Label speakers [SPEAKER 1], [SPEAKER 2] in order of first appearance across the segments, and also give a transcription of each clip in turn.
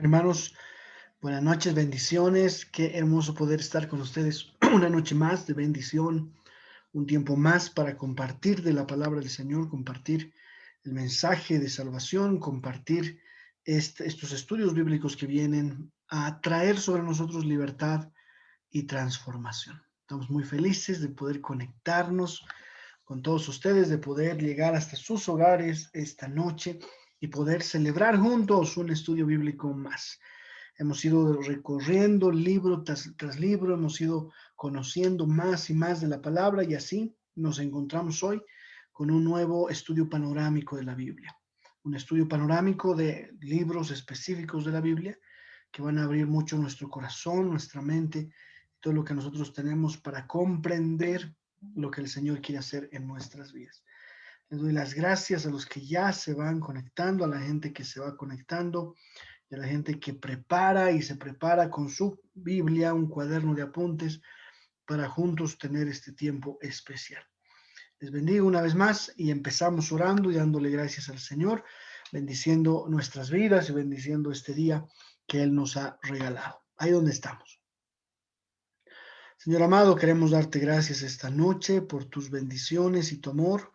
[SPEAKER 1] Hermanos, buenas noches, bendiciones. Qué hermoso poder estar con ustedes una noche más de bendición, un tiempo más para compartir de la palabra del Señor, compartir el mensaje de salvación, compartir estos estudios bíblicos que vienen a traer sobre nosotros libertad y transformación. Estamos muy felices de poder conectarnos con todos ustedes, de poder llegar hasta sus hogares esta noche y poder celebrar juntos un estudio bíblico más. Hemos ido recorriendo libro tras libro, hemos ido conociendo más y más de la palabra y así nos encontramos hoy con un nuevo estudio panorámico de la Biblia. Un estudio panorámico de libros específicos de la Biblia que van a abrir mucho nuestro corazón, nuestra mente, todo lo que nosotros tenemos para comprender lo que el Señor quiere hacer en nuestras vidas. Les doy las gracias a los que ya se van conectando, a la gente que se va conectando, y a la gente que prepara y se prepara con su Biblia, un cuaderno de apuntes, para juntos tener este tiempo especial. Les bendigo una vez más y empezamos orando y dándole gracias al Señor, bendiciendo nuestras vidas y bendiciendo este día que Él nos ha regalado. Ahí donde estamos. Señor amado, queremos darte gracias esta noche por tus bendiciones y tu amor.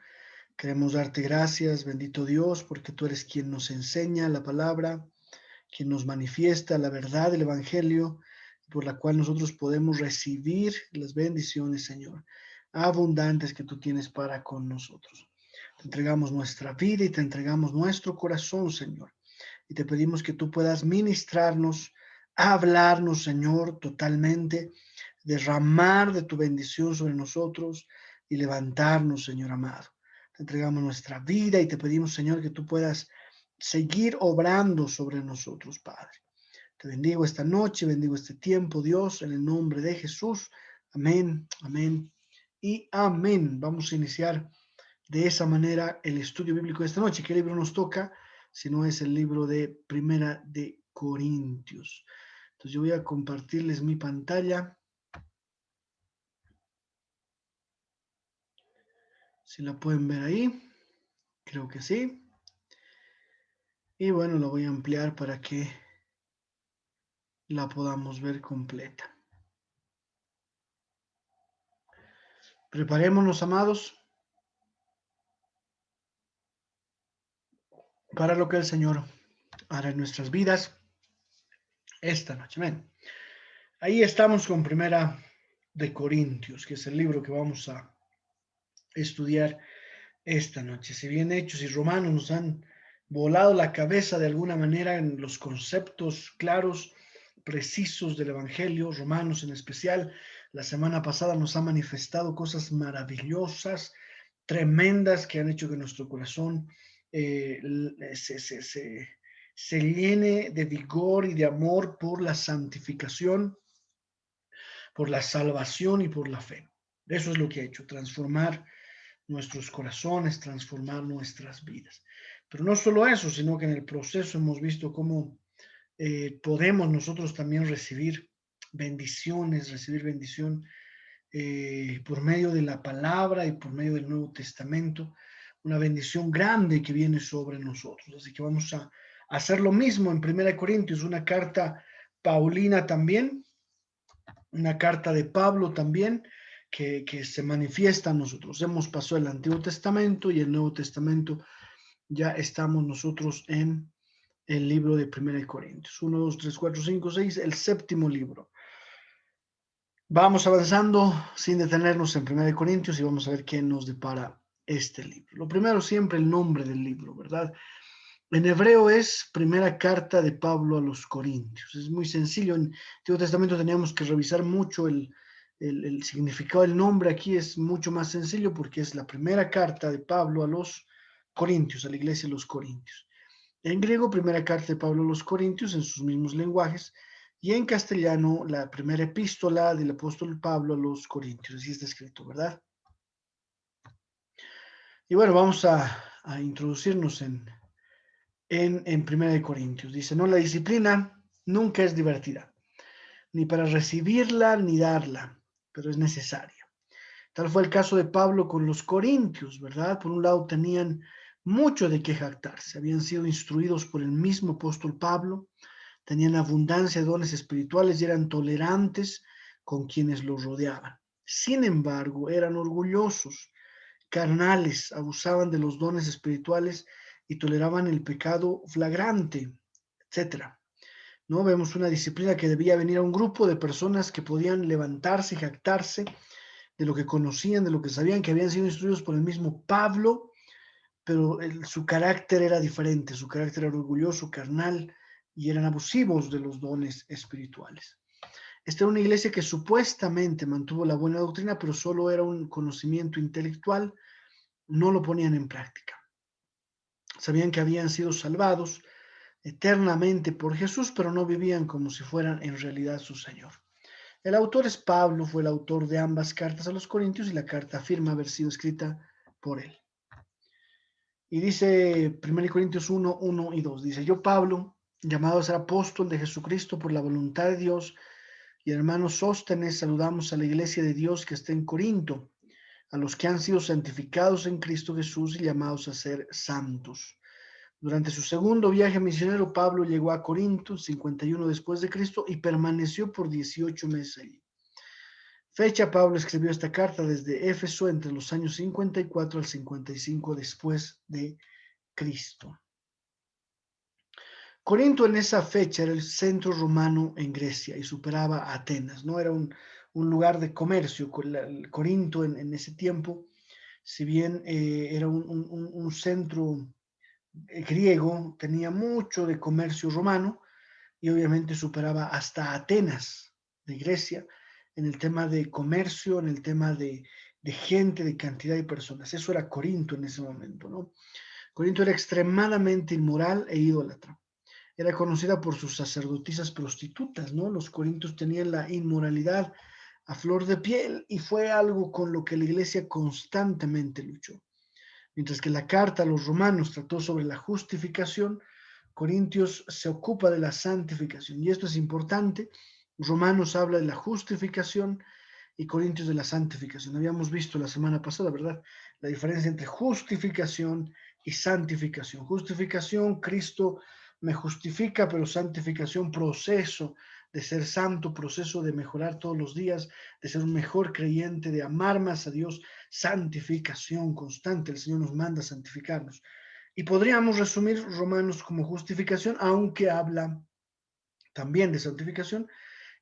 [SPEAKER 1] Queremos darte gracias, bendito Dios, porque tú eres quien nos enseña la palabra, quien nos manifiesta la verdad del Evangelio, por la cual nosotros podemos recibir las bendiciones, Señor, abundantes que tú tienes para con nosotros. Te entregamos nuestra vida y te entregamos nuestro corazón, Señor, y te pedimos que tú puedas ministrarnos, hablarnos, Señor, totalmente, derramar de tu bendición sobre nosotros y levantarnos, Señor amado. Te entregamos nuestra vida y te pedimos, Señor, que tú puedas seguir obrando sobre nosotros, Padre. Te bendigo esta noche, bendigo este tiempo, Dios, en el nombre de Jesús. Amén, amén y amén. Vamos a iniciar de esa manera el estudio bíblico de esta noche. ¿Qué libro nos toca? Si no es el libro de Primera de Corintios. Entonces yo voy a compartirles mi pantalla. Si la pueden ver ahí, creo que sí. Y bueno, la voy a ampliar para que la podamos ver completa. Preparémonos, amados, para lo que el Señor hará en nuestras vidas esta noche. Amén. Ahí estamos con Primera de Corintios, que es el libro que vamos a estudiar esta noche. Si bien Hechos y Romanos nos han volado la cabeza de alguna manera en los conceptos claros, precisos del Evangelio, Romanos en especial, la semana pasada nos ha manifestado cosas maravillosas, tremendas, que han hecho que nuestro corazón eh, se, se, se, se llene de vigor y de amor por la santificación, por la salvación y por la fe. Eso es lo que ha hecho, transformar nuestros corazones, transformar nuestras vidas. Pero no solo eso, sino que en el proceso hemos visto cómo podemos nosotros también recibir bendiciones, recibir bendición por medio de la palabra y por medio del Nuevo Testamento, una bendición grande que viene sobre nosotros. Así que vamos a hacer lo mismo en 1 Corintios, una carta paulina también, una carta de Pablo también, que se manifiesta a nosotros. Hemos pasado el Antiguo Testamento y el Nuevo Testamento, ya estamos nosotros en el libro de 1 Corintios. 1, 2, 3, 4, 5, 6, el séptimo libro. Vamos avanzando sin detenernos en 1 Corintios y vamos a ver qué nos depara este libro. Lo primero, siempre el nombre del libro, ¿verdad? En hebreo es primera carta de Pablo a los Corintios. Es muy sencillo. En el Antiguo Testamento teníamos que revisar mucho el significado del nombre. Aquí es mucho más sencillo porque es la primera carta de Pablo a los Corintios, a la iglesia de los Corintios. En griego, primera carta de Pablo a los Corintios en sus mismos lenguajes, y en castellano, la primera epístola del apóstol Pablo a los Corintios. Así está escrito, ¿verdad? Y bueno, vamos a introducirnos en 1 Corintios. Dice, no, la disciplina nunca es divertida, ni para recibirla ni darla, pero es necesaria. Tal fue el caso de Pablo con los corintios, ¿verdad? Por un lado tenían mucho de qué jactarse, habían sido instruidos por el mismo apóstol Pablo, tenían abundancia de dones espirituales y eran tolerantes con quienes los rodeaban. Sin embargo, eran orgullosos, carnales, abusaban de los dones espirituales y toleraban el pecado flagrante, etcétera. ¿No? Vemos una disciplina que debía venir a un grupo de personas que podían levantarse y jactarse de lo que conocían, de lo que sabían, que habían sido instruidos por el mismo Pablo, pero su carácter era diferente, su carácter era orgulloso, carnal, y eran abusivos de los dones espirituales. Esta era una iglesia que supuestamente mantuvo la buena doctrina, pero solo era un conocimiento intelectual, no lo ponían en práctica. Sabían que habían sido salvados eternamente por Jesús, pero no vivían como si fueran en realidad su Señor. El autor es Pablo, fue el autor de ambas cartas a los Corintios y la carta afirma haber sido escrita por él. Y dice 1 Corintios 1, 1 y 2, dice, yo Pablo, llamado a ser apóstol de Jesucristo por la voluntad de Dios, y hermano Sóstenes, saludamos a la iglesia de Dios que está en Corinto, a los que han sido santificados en Cristo Jesús y llamados a ser santos. Durante su segundo viaje misionero, Pablo llegó a Corinto, 51 después de Cristo, y permaneció por 18 meses allí. Fecha, Pablo escribió esta carta desde Éfeso entre los años 54 al 55 después de Cristo. Corinto en esa fecha era el centro romano en Grecia y superaba a Atenas, ¿no? Era un lugar de comercio. Corinto en ese tiempo, si bien era un centro griego, tenía mucho de comercio romano y obviamente superaba hasta Atenas de Grecia en el tema de comercio, en el tema de gente, de cantidad de personas. Eso era Corinto en ese momento, ¿no? Corinto era extremadamente inmoral e idólatra. Era conocida por sus sacerdotisas prostitutas, ¿no? Los corintios tenían la inmoralidad a flor de piel y fue algo con lo que la iglesia constantemente luchó. Mientras que la carta a los romanos trató sobre la justificación, Corintios se ocupa de la santificación. Y esto es importante. Romanos habla de la justificación y Corintios de la santificación. Habíamos visto la semana pasada, ¿verdad? La diferencia entre justificación y santificación. Justificación, Cristo me justifica, pero santificación, proceso de ser santo, proceso de mejorar todos los días, de ser un mejor creyente, de amar más a Dios, santificación constante. El Señor nos manda a santificarnos. Y podríamos resumir Romanos como justificación, aunque habla también de santificación,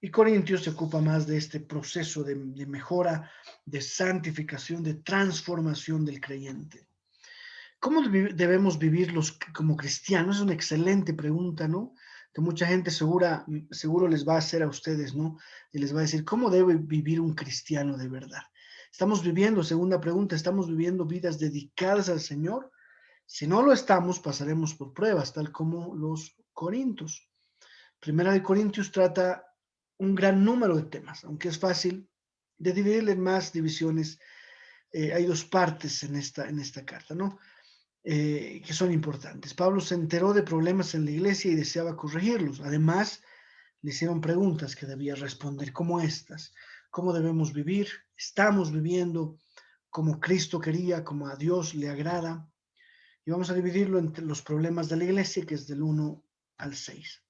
[SPEAKER 1] y Corintios se ocupa más de este proceso de mejora, de santificación, de transformación del creyente. ¿Cómo debemos vivir como cristianos? Es una excelente pregunta, ¿no? Que mucha gente seguro les va a hacer a ustedes, ¿no? Y les va a decir, ¿cómo debe vivir un cristiano de verdad? Estamos viviendo, segunda pregunta, ¿estamos viviendo vidas dedicadas al Señor? Si no lo estamos, pasaremos por pruebas, tal como los Corintios. Primera de Corintios trata un gran número de temas, aunque es fácil de dividirle en más divisiones. Hay dos partes en esta carta, ¿no? Que son importantes. Pablo se enteró de problemas en la iglesia y deseaba corregirlos. Además, le hicieron preguntas que debía responder, como estas. ¿Cómo debemos vivir? ¿Estamos viviendo como Cristo quería, como a Dios le agrada? Y vamos a dividirlo entre los problemas de la iglesia, que es del 1 al 6.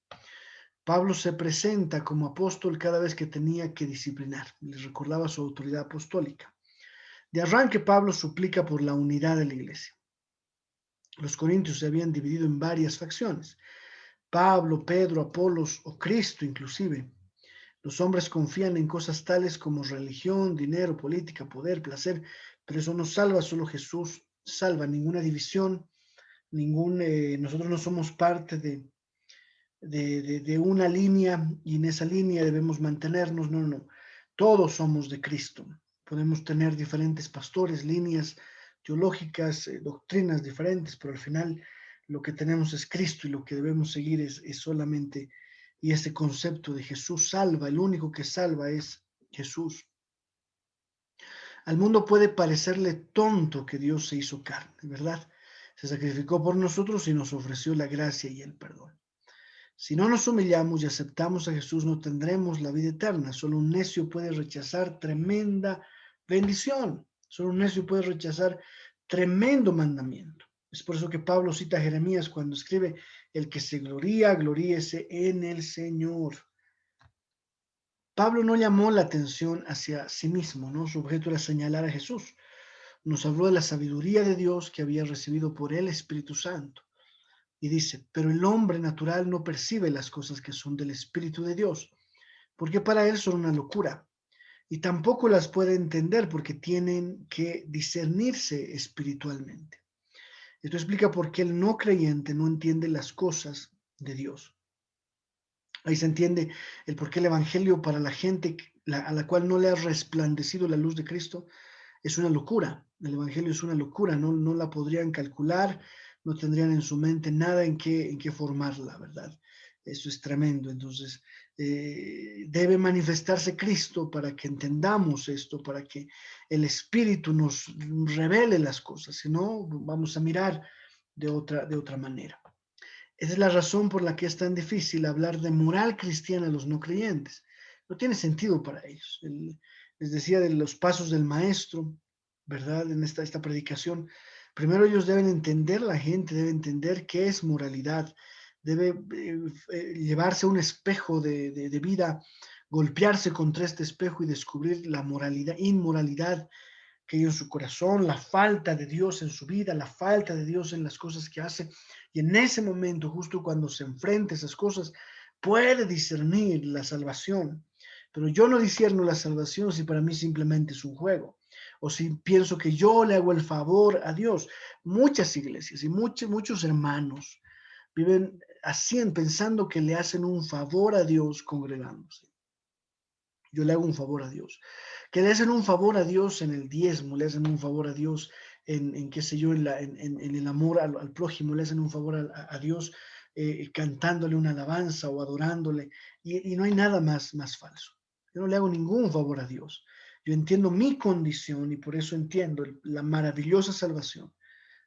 [SPEAKER 1] Pablo se presenta como apóstol cada vez que tenía que disciplinar. Les recordaba su autoridad apostólica. De arranque, Pablo suplica por la unidad de la iglesia. Los corintios se habían dividido en varias facciones. Pablo, Pedro, Apolos o Cristo inclusive. Los hombres confían en cosas tales como religión, dinero, política, poder, placer, pero eso no salva, solo Jesús salva. Ninguna división, nosotros no somos parte de una línea y en esa línea debemos mantenernos, no. Todos somos de Cristo. Podemos tener diferentes pastores, líneas teológicas, doctrinas diferentes, pero al final lo que tenemos es Cristo y lo que debemos seguir es solamente, y ese concepto de Jesús salva, el único que salva es Jesús. Al mundo puede parecerle tonto que Dios se hizo carne, ¿verdad? Se sacrificó por nosotros y nos ofreció la gracia y el perdón. Si no nos humillamos y aceptamos a Jesús, no tendremos la vida eterna. Solo un necio puede rechazar tremenda bendición. Solo un necio puede rechazar tremendo mandamiento. Es por eso que Pablo cita a Jeremías cuando escribe: el que se gloría, gloríese en el Señor. Pablo no llamó la atención hacia sí mismo, ¿no? Su objeto era señalar a Jesús. Nos habló de la sabiduría de Dios que había recibido por el Espíritu Santo. Y dice: pero el hombre natural no percibe las cosas que son del Espíritu de Dios, porque para él son una locura, y tampoco las puede entender porque tienen que discernirse espiritualmente. Esto explica por qué el no creyente no entiende las cosas de Dios. Ahí se entiende el por qué el Evangelio para la gente a la cual no le ha resplandecido la luz de Cristo es una locura. El Evangelio es una locura, no la podrían calcular, no tendrían en su mente nada en qué formarla, ¿verdad? Eso es tremendo. Entonces, debe manifestarse Cristo para que entendamos esto, para que el Espíritu nos revele las cosas, si no, vamos a mirar de otra manera. Esa es la razón por la que es tan difícil hablar de moral cristiana a los no creyentes. No tiene sentido para ellos. Les decía de los pasos del maestro, ¿verdad? En esta predicación. Primero ellos deben entender, la gente debe entender qué es moralidad. Debe llevarse a un espejo de vida, golpearse contra este espejo y descubrir la moralidad, inmoralidad que hay en su corazón, la falta de Dios en su vida, la falta de Dios en las cosas que hace. Y en ese momento, justo cuando se enfrenta a esas cosas, puede discernir la salvación. Pero yo no discierno la salvación si para mí simplemente es un juego, o si pienso que yo le hago el favor a Dios. Muchas iglesias y muchos hermanos viven así, pensando que le hacen un favor a Dios congregándose. Yo le hago un favor a Dios. Que le hacen un favor a Dios en el diezmo, le hacen un favor a Dios en qué sé yo, en el amor al prójimo, le hacen un favor a Dios cantándole una alabanza o adorándole. Y no hay nada más falso. Yo no le hago ningún favor a Dios. Yo entiendo mi condición y por eso entiendo la maravillosa salvación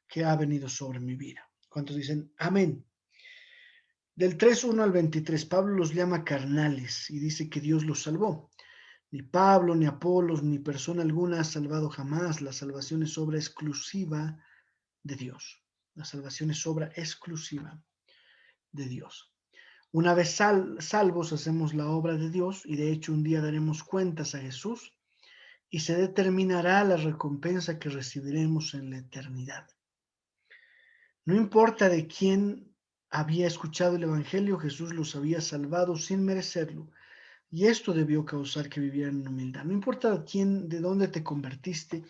[SPEAKER 1] que ha venido sobre mi vida. ¿Cuántos dicen amén? Del 3:1 al 23, Pablo los llama carnales y dice que Dios los salvó. Ni Pablo, ni Apolos, ni persona alguna ha salvado jamás. La salvación es obra exclusiva de Dios. La salvación es obra exclusiva de Dios. Una vez salvos, hacemos la obra de Dios y de hecho un día daremos cuentas a Jesús y se determinará la recompensa que recibiremos en la eternidad. No importa de quién había escuchado el Evangelio, Jesús los había salvado sin merecerlo. Y esto debió causar que vivieran en humildad. No importa quién, de dónde te convertiste,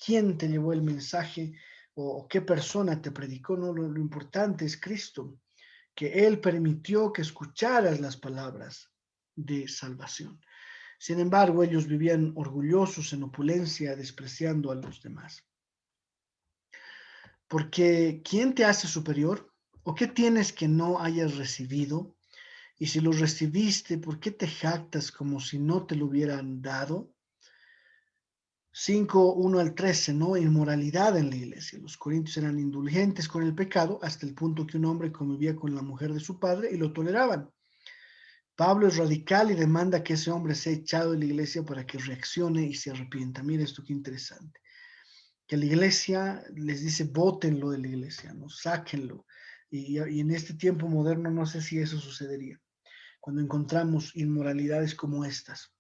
[SPEAKER 1] quién te llevó el mensaje o qué persona te predicó, no, lo importante es Cristo, que Él permitió que escucharas las palabras de salvación. Sin embargo, ellos vivían orgullosos en opulencia, despreciando a los demás. Porque ¿quién te hace superior? ¿O qué tienes que no hayas recibido? Y si lo recibiste, ¿por qué te jactas como si no te lo hubieran dado? 5:1 al 13, ¿no? Inmoralidad en la iglesia. Los corintios eran indulgentes con el pecado hasta el punto que un hombre convivía con la mujer de su padre y lo toleraban. Pablo es radical y demanda que ese hombre sea echado de la iglesia para que reaccione y se arrepienta. Mira esto qué interesante. Que la iglesia les dice, bótenlo de la iglesia, ¿no? Sáquenlo. Y en este tiempo moderno no sé si eso sucedería. Cuando encontramos inmoralidades como estas,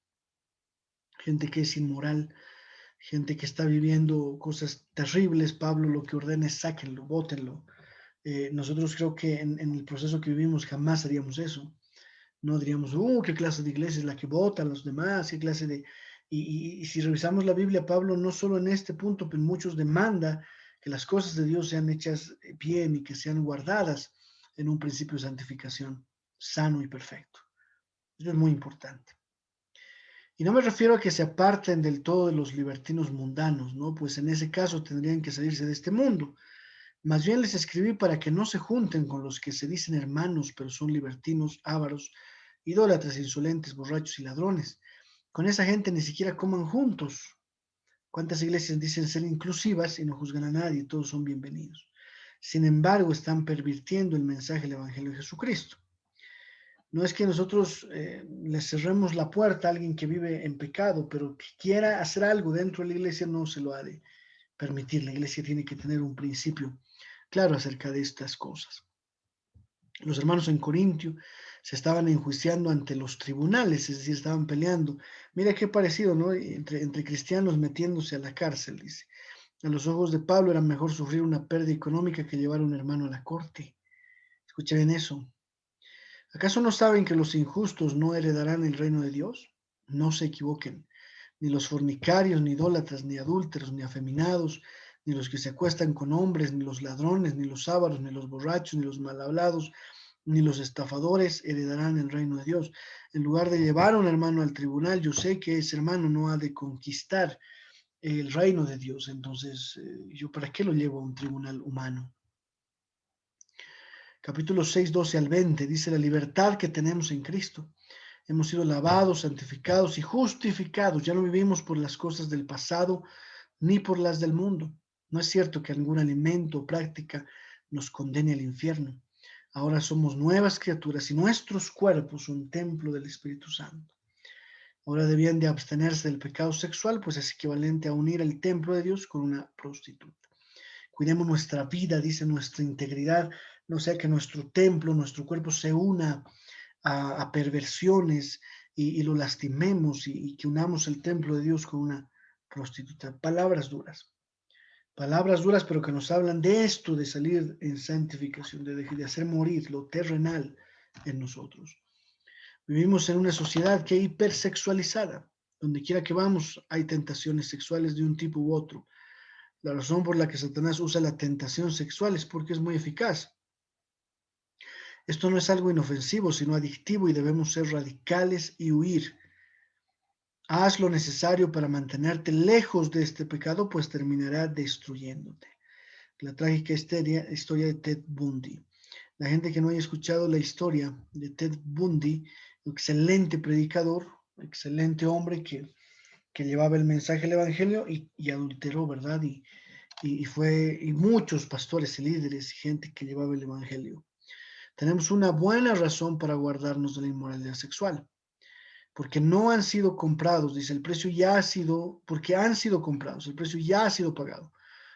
[SPEAKER 1] gente que es inmoral, gente que está viviendo cosas terribles, Pablo lo que ordena es sáquenlo, bótenlo. Nosotros creo que en el proceso que vivimos jamás haríamos eso. No diríamos, qué clase de iglesia es la que vota a los demás, qué clase de... Y si revisamos la Biblia, Pablo no solo en este punto, pero en muchos demanda que las cosas de Dios sean hechas bien y que sean guardadas en un principio de santificación sano y perfecto. Eso es muy importante. Y no me refiero a que se aparten del todo de los libertinos mundanos, ¿no? Pues en ese caso tendrían que salirse de este mundo. Más bien les escribí para que no se junten con los que se dicen hermanos, pero son libertinos, ávaros, idólatras, insolentes, borrachos y ladrones. Con esa gente ni siquiera coman juntos. ¿Cuántas iglesias dicen ser inclusivas y no juzgan a nadie? Todos son bienvenidos. Sin embargo, están pervirtiendo el mensaje del Evangelio de Jesucristo. No es que nosotros le cerremos la puerta a alguien que vive en pecado, pero que quiera hacer algo dentro de la iglesia no se lo ha de permitir. La iglesia tiene que tener un principio claro acerca de estas cosas. Los hermanos en Corintio se estaban enjuiciando ante los tribunales, es decir, estaban peleando. Mira qué parecido, ¿no? Entre cristianos metiéndose a la cárcel, dice. A los ojos de Pablo era mejor sufrir una pérdida económica que llevar a un hermano a la corte. Escuchen bien eso. ¿Acaso no saben que los injustos no heredarán el reino de Dios? No se equivoquen. Ni los fornicarios, ni idólatras, ni adúlteros, ni afeminados, ni los que se acuestan con hombres, ni los ladrones, ni los ávaros, ni los borrachos, ni los mal hablados, ni los estafadores heredarán el reino de Dios. En lugar de llevar a un hermano al tribunal, yo sé que ese hermano no ha de conquistar el reino de Dios. Entonces, ¿yo para qué lo llevo a un tribunal humano? Capítulo 6, 12 al 20 dice la libertad que tenemos en Cristo. Hemos sido lavados, santificados y justificados. Ya no vivimos por las cosas del pasado ni por las del mundo. No es cierto que algún alimento o práctica nos condene al infierno. Ahora somos nuevas criaturas y nuestros cuerpos un templo del Espíritu Santo. Ahora debían de abstenerse del pecado sexual, pues es equivalente a unir el templo de Dios con una prostituta. Cuidemos nuestra vida, dice nuestra integridad, no sea que nuestro templo, nuestro cuerpo se una a perversiones y lo lastimemos y que unamos el templo de Dios con una prostituta. Palabras duras, pero que nos hablan de esto, de salir en santificación, de hacer morir lo terrenal en nosotros. Vivimos en una sociedad que es hipersexualizada. Donde quiera que vamos hay tentaciones sexuales de un tipo u otro. La razón por la que Satanás usa la tentación sexual es porque es muy eficaz. Esto no es algo inofensivo, sino adictivo y debemos ser radicales y huir. Haz lo necesario para mantenerte lejos de este pecado, pues terminará destruyéndote. La trágica historia de Ted Bundy. La gente que no haya escuchado la historia de Ted Bundy, excelente predicador, excelente hombre que llevaba el mensaje del evangelio y adulteró, ¿verdad? Y muchos pastores y líderes y gente que llevaba el evangelio. Tenemos una buena razón para guardarnos de la inmoralidad sexual, porque no han sido comprados, dice, el precio ya ha sido, porque han sido comprados, el precio ya ha sido pagado.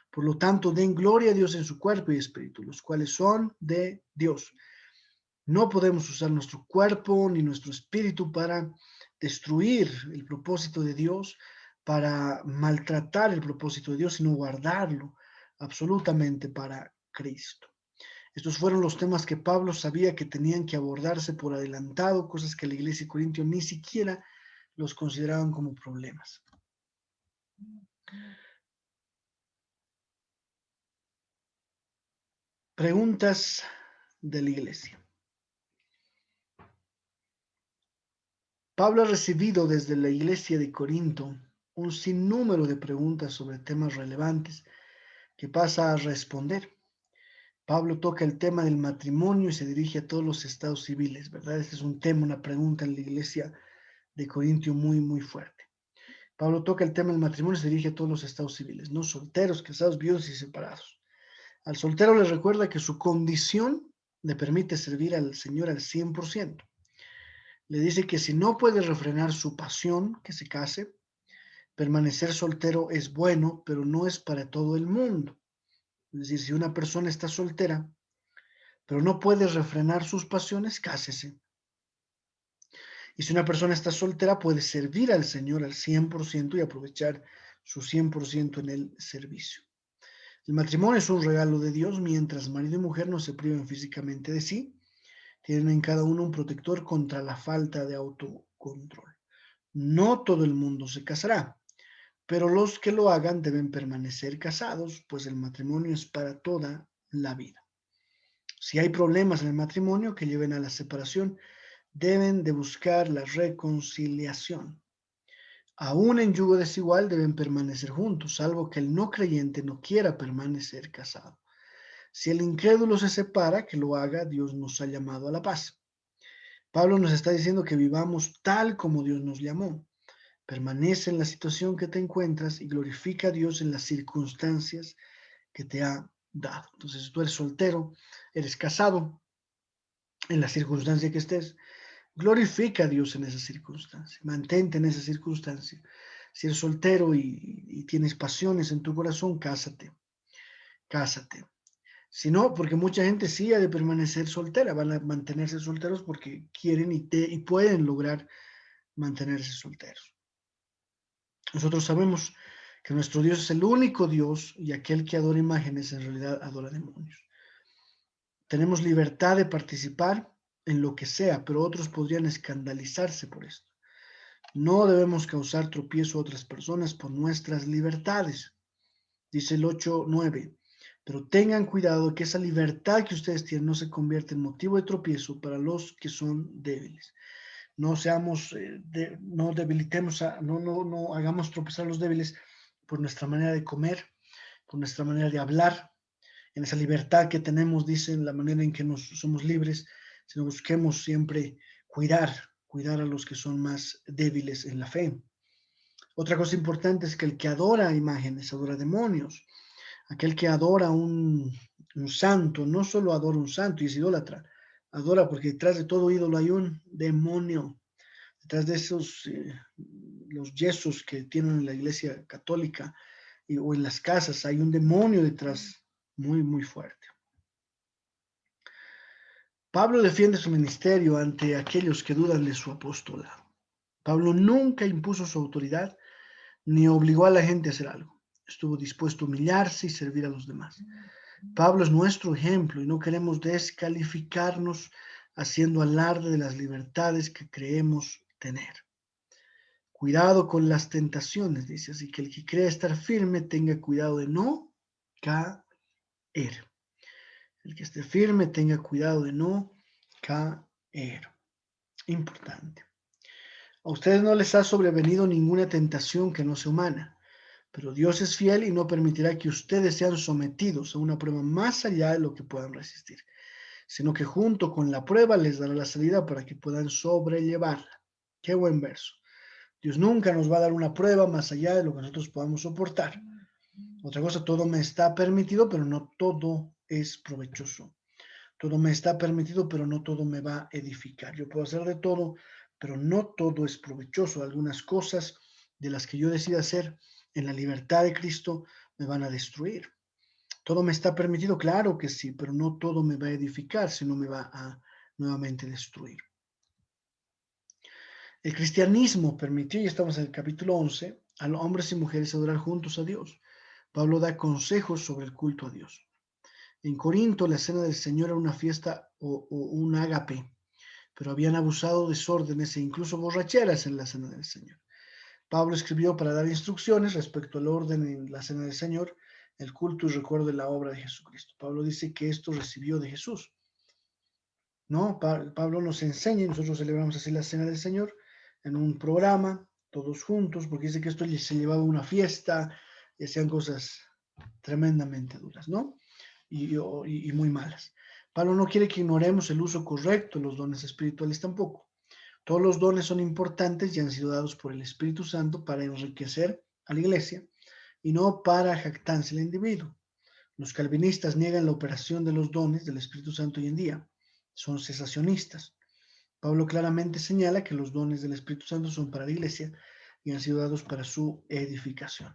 [SPEAKER 1] Por lo tanto, den gloria a Dios en su cuerpo y espíritu, los cuales son de Dios. No podemos usar nuestro cuerpo ni nuestro espíritu para destruir el propósito de Dios, para maltratar el propósito de Dios, sino guardarlo absolutamente para Cristo. Estos fueron los temas que Pablo sabía que tenían que abordarse por adelantado, cosas que la iglesia de Corintio ni siquiera los consideraban como problemas. Preguntas de la iglesia. Pablo ha recibido desde la iglesia de Corinto un sinnúmero de preguntas sobre temas relevantes que pasa a responder. Pablo toca el tema del matrimonio y se dirige a todos los estados civiles, ¿verdad? Este es un tema, una pregunta en la iglesia de Corintio muy, muy fuerte. Pablo toca el tema del matrimonio y se dirige a todos los estados civiles, no solteros, casados, viudos y separados. Al soltero le recuerda que su condición le permite servir al Señor al 100%. Le dice que si no puede refrenar su pasión, que se case. Permanecer soltero es bueno, pero no es para todo el mundo. Es decir, si una persona está soltera, pero no puede refrenar sus pasiones, cásese. Y si una persona está soltera, puede servir al Señor al 100% y aprovechar su 100% en el servicio. El matrimonio es un regalo de Dios, mientras marido y mujer no se priven físicamente de sí, tienen en cada uno un protector contra la falta de autocontrol. No todo el mundo se casará, pero los que lo hagan deben permanecer casados, pues el matrimonio es para toda la vida. Si hay problemas en el matrimonio que lleven a la separación, deben de buscar la reconciliación. Aún en yugo desigual deben permanecer juntos, salvo que el no creyente no quiera permanecer casado. Si el incrédulo se separa, que lo haga, Dios nos ha llamado a la paz. Pablo nos está diciendo que vivamos tal como Dios nos llamó. Permanece en la situación que te encuentras y glorifica a Dios en las circunstancias que te ha dado. Entonces, si tú eres soltero, eres casado, en la circunstancia que estés, glorifica a Dios en esa circunstancia, mantente en esa circunstancia. Si eres soltero y tienes pasiones en tu corazón, cásate, cásate. sino porque mucha gente sí ha de permanecer soltera, van a mantenerse solteros porque quieren y pueden lograr mantenerse solteros. Nosotros sabemos que nuestro Dios es el único Dios y aquel que adora imágenes en realidad adora demonios. Tenemos libertad de participar en lo que sea, pero otros podrían escandalizarse por esto. No debemos causar tropiezo a otras personas por nuestras libertades. Dice el 8:9. Pero tengan cuidado que esa libertad que ustedes tienen no se convierta en motivo de tropiezo para los que son débiles. No seamos, no debilitemos, no hagamos tropezar a los débiles por nuestra manera de comer, por nuestra manera de hablar, en esa libertad que tenemos, dice, en la manera en que somos libres, sino busquemos siempre cuidar a los que son más débiles en la fe. Otra cosa importante es que el que adora imágenes, adora demonios. Aquel que adora un santo, no solo adora un santo y es idólatra, adora porque detrás de todo ídolo hay un demonio. Detrás de esos, los yesos que tienen en la iglesia católica o en las casas, hay un demonio detrás muy, muy fuerte. Pablo defiende su ministerio ante aquellos que dudan de su apostolado. Pablo nunca impuso su autoridad ni obligó a la gente a hacer algo. Estuvo dispuesto a humillarse y servir a los demás. Pablo es nuestro ejemplo y no queremos descalificarnos haciendo alarde de las libertades que creemos tener. Cuidado con las tentaciones, dice, así que el que cree estar firme tenga cuidado de no caer. El que esté firme tenga cuidado de no caer. Importante. A ustedes no les ha sobrevenido ninguna tentación que no sea humana, pero Dios es fiel y no permitirá que ustedes sean sometidos a una prueba más allá de lo que puedan resistir, sino que junto con la prueba les dará la salida para que puedan sobrellevarla. Qué buen verso. Dios nunca nos va a dar una prueba más allá de lo que nosotros podamos soportar. Otra cosa, todo me está permitido, pero no todo es provechoso. Todo me está permitido, pero no todo me va a edificar. Yo puedo hacer de todo, pero no todo es provechoso. Algunas cosas de las que yo decida hacer en la libertad de Cristo me van a destruir. Todo me está permitido, claro que sí, pero no todo me va a edificar, sino me va a nuevamente destruir. El cristianismo permitió, y estamos en el capítulo 11, a los hombres y mujeres adorar juntos a Dios. Pablo da consejos sobre el culto a Dios. En Corinto, la cena del Señor era una fiesta o un ágape, pero habían abusado desórdenes e incluso borracheras en la cena del Señor. Pablo escribió para dar instrucciones respecto al orden en la cena del Señor, el culto y recuerdo de la obra de Jesucristo. Pablo dice que esto recibió de Jesús. ¿No? Pablo nos enseña, y nosotros celebramos así la cena del Señor en un programa, todos juntos, porque dice que esto se llevaba a una fiesta y hacían cosas tremendamente duras, ¿no? Y muy malas. Pablo no quiere que ignoremos el uso correcto de los dones espirituales tampoco. Todos los dones son importantes y han sido dados por el Espíritu Santo para enriquecer a la iglesia y no para jactarse el individuo. Los calvinistas niegan la operación de los dones del Espíritu Santo hoy en día. Son cesacionistas. Pablo claramente señala que los dones del Espíritu Santo son para la iglesia y han sido dados para su edificación.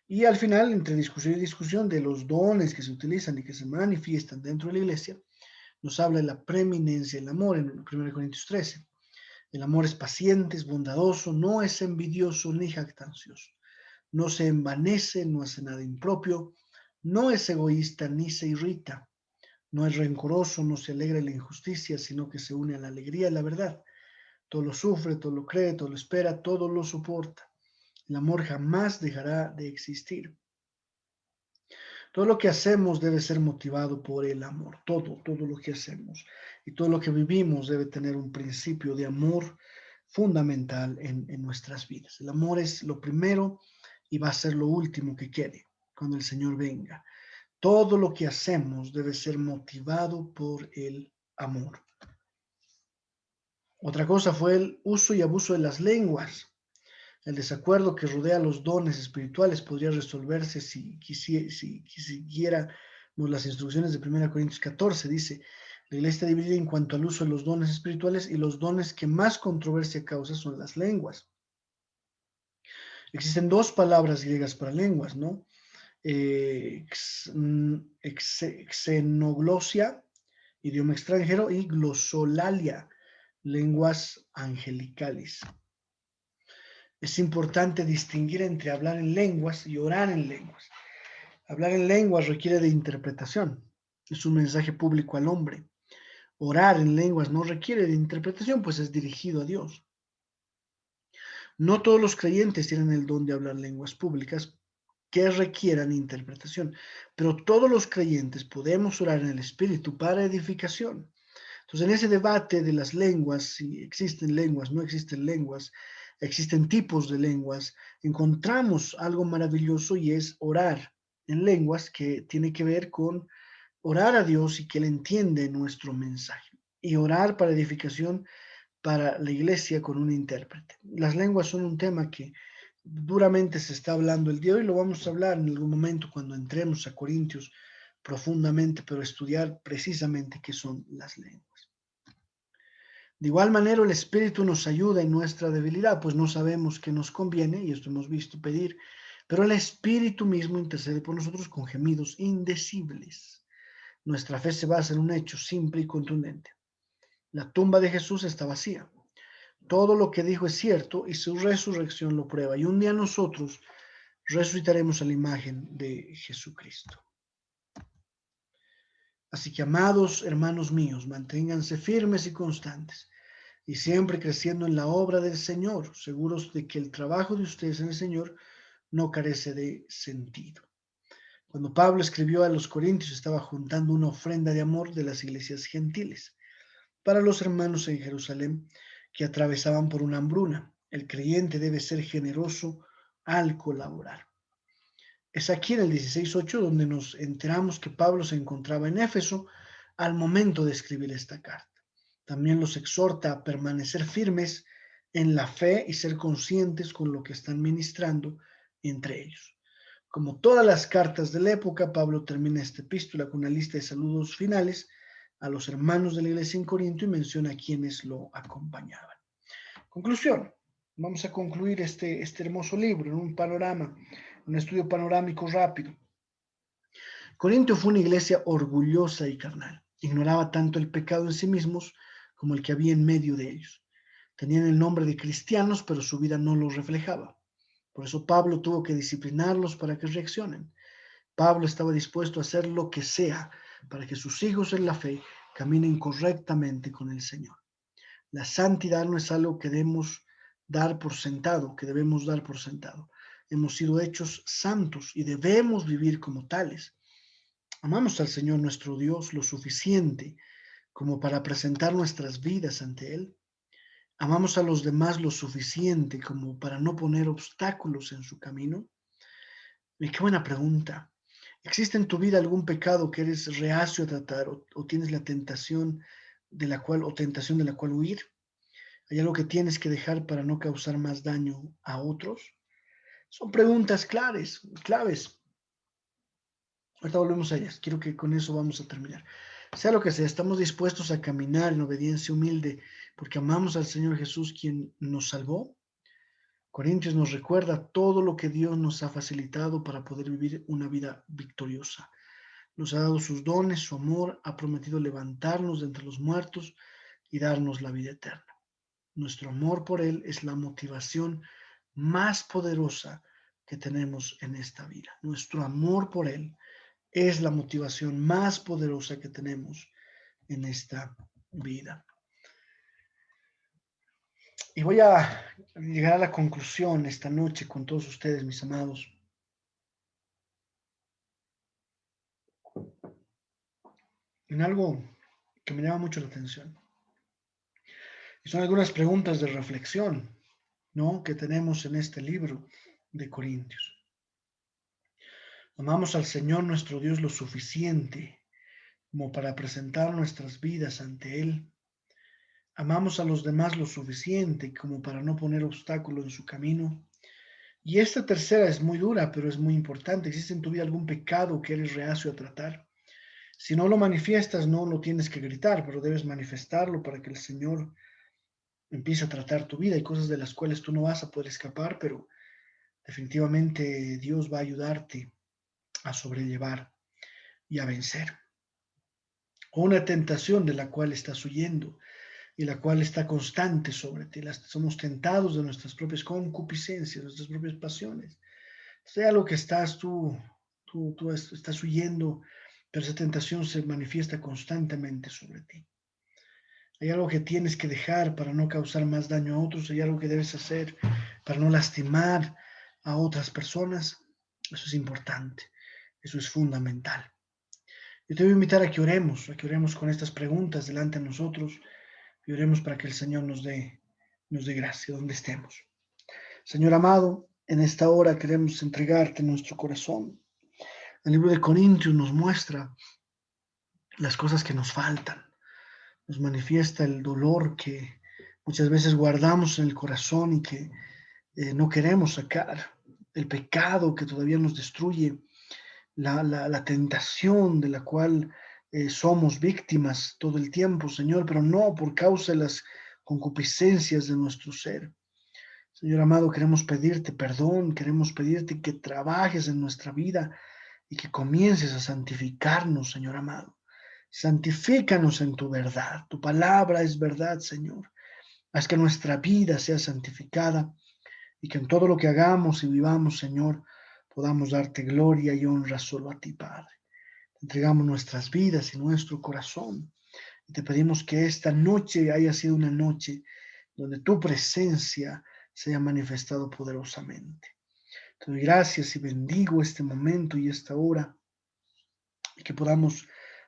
[SPEAKER 1] Y al final, entre discusión y discusión de los dones que se utilizan y que se manifiestan dentro de la iglesia, nos habla de la preeminencia del amor en 1 Corintios 13. El amor es paciente, es bondadoso, no es envidioso ni jactancioso. No se envanece, no hace nada impropio, no es egoísta ni se irrita. No es rencoroso, no se alegra de la injusticia, sino que se une a la alegría de la verdad. Todo lo sufre, todo lo cree, todo lo espera, todo lo soporta. El amor jamás dejará de existir. Todo lo que hacemos debe ser motivado por el amor. Todo lo que hacemos y todo lo que vivimos debe tener un principio de amor fundamental en nuestras vidas. El amor es lo primero y va a ser lo último que quede cuando el Señor venga. Todo lo que hacemos debe ser motivado por el amor. Otra cosa fue el uso y abuso de las lenguas. El desacuerdo que rodea los dones espirituales podría resolverse si siguiéramos las instrucciones de 1 Corintios 14. Dice, la iglesia está dividida en cuanto al uso de los dones espirituales y los dones que más controversia causa son las lenguas. Existen dos palabras griegas para lenguas, ¿no? xenoglosia, idioma extranjero, y glosolalia, lenguas angelicales. Es importante distinguir entre hablar en lenguas y orar en lenguas. Hablar en lenguas requiere de interpretación. Es un mensaje público al hombre. Orar en lenguas no requiere de interpretación, pues es dirigido a Dios. No todos los creyentes tienen el don de hablar lenguas públicas que requieran interpretación, pero todos los creyentes podemos orar en el Espíritu para edificación. Entonces, en ese debate de las lenguas, si existen lenguas, no existen lenguas, existen tipos de lenguas, encontramos algo maravilloso y es orar en lenguas, que tiene que ver con orar a Dios y que Él entiende nuestro mensaje. Y orar para edificación para la iglesia con un intérprete. Las lenguas son un tema que duramente se está hablando el día de hoy, lo vamos a hablar en algún momento cuando entremos a Corintios profundamente, pero estudiar precisamente qué son las lenguas. De igual manera, el Espíritu nos ayuda en nuestra debilidad, pues no sabemos qué nos conviene, y esto hemos visto pedir, pero el Espíritu mismo intercede por nosotros con gemidos indecibles. Nuestra fe se basa en un hecho simple y contundente. La tumba de Jesús está vacía. Todo lo que dijo es cierto y su resurrección lo prueba. Y un día nosotros resucitaremos a la imagen de Jesucristo. Así que, amados hermanos míos, manténganse firmes y constantes y siempre creciendo en la obra del Señor, seguros de que el trabajo de ustedes en el Señor no carece de sentido. Cuando Pablo escribió a los Corintios, estaba juntando una ofrenda de amor de las iglesias gentiles para los hermanos en Jerusalén que atravesaban por una hambruna. El creyente debe ser generoso al colaborar. Es aquí en el 16:8 donde nos enteramos que Pablo se encontraba en Éfeso al momento de escribir esta carta. También los exhorta a permanecer firmes en la fe y ser conscientes con lo que están ministrando entre ellos. Como todas las cartas de la época, Pablo termina esta epístola con una lista de saludos finales a los hermanos de la iglesia en Corinto y menciona a quienes lo acompañaban. Conclusión. Vamos a concluir este hermoso libro en un panorama, un estudio panorámico rápido. Corinto fue una iglesia orgullosa y carnal. Ignoraba tanto el pecado en sí mismos como el que había en medio de ellos. Tenían el nombre de cristianos, pero su vida no los reflejaba. Por eso Pablo tuvo que disciplinarlos para que reaccionen. Pablo estaba dispuesto a hacer lo que sea para que sus hijos en la fe caminen correctamente con el Señor. La santidad no es algo que debemos dar por sentado, Hemos sido hechos santos y debemos vivir como tales. Amamos al Señor nuestro Dios lo suficiente como para presentar nuestras vidas ante Él. Amamos a los demás lo suficiente como para no poner obstáculos en su camino. Y qué buena pregunta. ¿Existe en tu vida algún pecado que eres reacio a tratar o tienes la tentación tentación de la cual huir? ¿Hay algo que tienes que dejar para no causar más daño a otros? Son preguntas claves. Ahorita volvemos a ellas. Quiero que con eso vamos a terminar. Sea lo que sea, estamos dispuestos a caminar en obediencia humilde porque amamos al Señor Jesús, quien nos salvó. Corintios nos recuerda todo lo que Dios nos ha facilitado para poder vivir una vida victoriosa. Nos ha dado sus dones, su amor, ha prometido levantarnos de entre los muertos y darnos la vida eterna. Nuestro amor por Él es la motivación más poderosa que tenemos en esta vida. Nuestro amor por Él es la motivación más poderosa que tenemos en esta vida. Y voy a llegar a la conclusión esta noche con todos ustedes, mis amados. En algo que me llama mucho la atención. Y son algunas preguntas de reflexión, ¿no?, que tenemos en este libro de Corintios. Amamos al Señor nuestro Dios lo suficiente como para presentar nuestras vidas ante Él. Amamos a los demás lo suficiente como para no poner obstáculos en su camino. Y esta tercera es muy dura, pero es muy importante. ¿Existe en tu vida algún pecado que eres reacio a tratar? Si no lo manifiestas, no lo tienes que gritar, pero debes manifestarlo para que el Señor empiece a tratar tu vida. Hay cosas de las cuales tú no vas a poder escapar, pero definitivamente Dios va a ayudarte a sobrellevar y a vencer. O una tentación de la cual estás huyendo y la cual está constante sobre ti. Somos tentados de nuestras propias concupiscencias, nuestras propias pasiones. Sea lo que tú estás huyendo, pero esa tentación se manifiesta constantemente sobre ti. Hay algo que tienes que dejar para no causar más daño a otros, hay algo que debes hacer para no lastimar a otras personas. Eso es importante, eso es fundamental. Yo te voy a invitar a que oremos con estas preguntas delante de nosotros y oremos para que el Señor nos dé gracia donde estemos. Señor amado, en esta hora queremos entregarte nuestro corazón. El libro de Corintios nos muestra las cosas que nos faltan, nos manifiesta el dolor que muchas veces guardamos en el corazón y que no queremos sacar, el pecado que todavía nos destruye, la tentación de la cual somos víctimas todo el tiempo, Señor, pero no por causa de las concupiscencias de nuestro ser. Señor amado, queremos pedirte perdón, queremos pedirte que trabajes en nuestra vida y que comiences a santificarnos, Señor amado. Santifícanos en tu verdad. Tu palabra es verdad, Señor. Haz que nuestra vida sea santificada y que en todo lo que hagamos y vivamos, Señor, podamos darte gloria y honra solo a ti, Padre. Te entregamos nuestras vidas y nuestro corazón y te pedimos que esta noche haya sido una noche donde tu presencia se haya manifestado poderosamente. Te doy gracias y bendigo este momento y esta hora y que podamos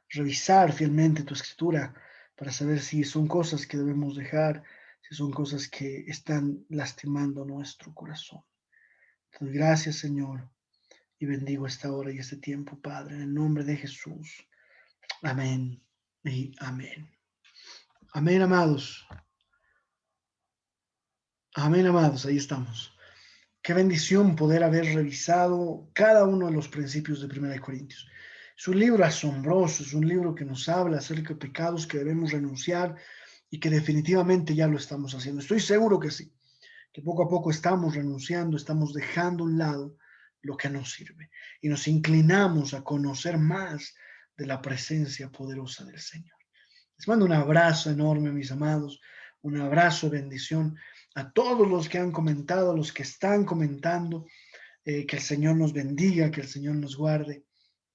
[SPEAKER 1] revisar fielmente tu escritura para saber si son cosas que debemos dejar, si son cosas que están lastimando nuestro corazón. Te doy gracias, Señor, y bendigo esta hora y este tiempo, Padre, en el nombre de Jesús. Amén y amén. Amén, amados. Amén, amados. Ahí estamos. Qué bendición poder haber revisado cada uno de los principios de 1 Corintios. Es un libro asombroso, es un libro que nos habla acerca de pecados que debemos renunciar y que definitivamente ya lo estamos haciendo. Estoy seguro que sí, que poco a poco estamos renunciando, estamos dejando a un lado lo que nos sirve y nos inclinamos a conocer más de la presencia poderosa del Señor. Les mando un abrazo enorme, mis amados, un abrazo de bendición a todos los que han comentado, a los que están comentando, que el Señor nos bendiga, que el Señor nos guarde,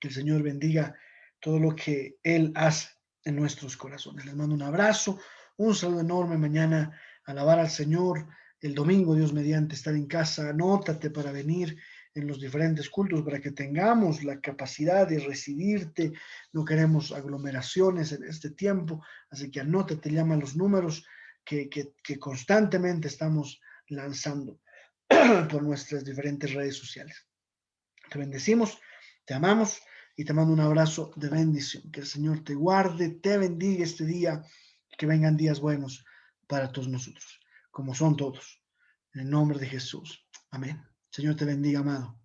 [SPEAKER 1] que el Señor bendiga todo lo que Él hace en nuestros corazones. Les mando un abrazo, un saludo enorme. Mañana alabar al Señor, el domingo, Dios mediante, estar en casa, anótate para venir en los diferentes cultos para que tengamos la capacidad de recibirte. No queremos aglomeraciones en este tiempo, así que anótate, llama los números que constantemente estamos lanzando por nuestras diferentes redes sociales. Te bendecimos, te amamos y te mando un abrazo de bendición. Que el Señor te guarde, te bendiga este día, que vengan días buenos para todos nosotros, como son todos. En el nombre de Jesús. Amén. Señor te bendiga, amado.